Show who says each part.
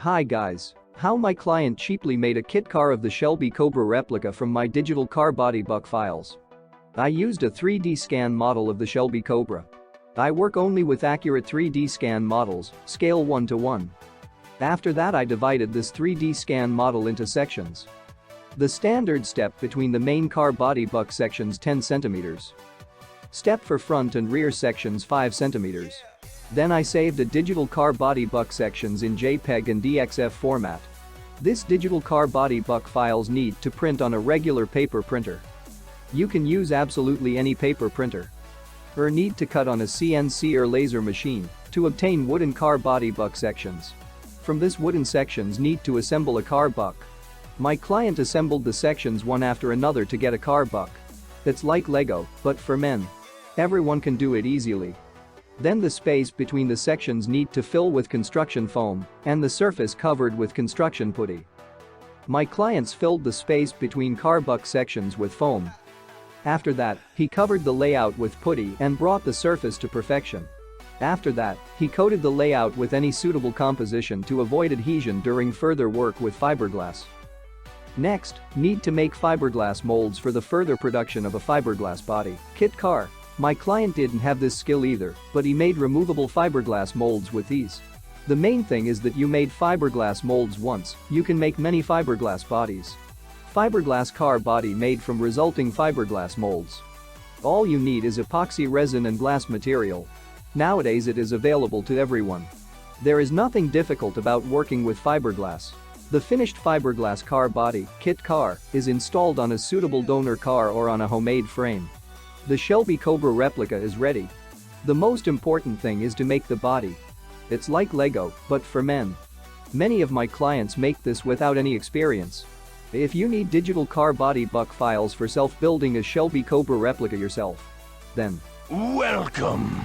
Speaker 1: Hi guys. How my client cheaply made a kit car of the Shelby Cobra replica from my digital car body buck files. I used a 3D scan model of the Shelby Cobra. I work only with accurate 3D scan models, scale 1:1. After that I divided this 3D scan model into sections. The standard step between the main car body buck sections 10 cm. Step for front and rear sections 5 cm. Then I saved a digital car body buck sections in JPEG and DXF format. This digital car body buck files need to print on a regular paper printer. You can use absolutely any paper printer. Or need to cut on a CNC or laser machine to obtain wooden car body buck sections. From this wooden sections need to assemble a car buck. My client assembled the sections one after another to get a car buck. It's like Lego, but for men. Everyone can do it easily. Then the space between the sections need to fill with construction foam and the surface covered with construction putty. My clients filled the space between car buck sections with foam. After that, he covered the layout with putty and brought the surface to perfection. After that, he coated the layout with any suitable composition to avoid adhesion during further work with fiberglass. Next, need to make fiberglass molds for the further production of a fiberglass body kit car. My client didn't have this skill either, but he made removable fiberglass molds with ease. The main thing is that you made fiberglass molds once, you can make many fiberglass bodies. Fiberglass car body made from resulting fiberglass molds. All you need is epoxy resin and glass material. Nowadays it is available to everyone. There is nothing difficult about working with fiberglass. The finished fiberglass car body kit car is installed on a suitable donor car or on a homemade frame. The Shelby Cobra replica is ready. The most important thing is to make the body. It's like Lego, but for men. Many of my clients make this without any experience. If you need digital car body buck files for self-building a Shelby Cobra replica yourself, then
Speaker 2: Welcome!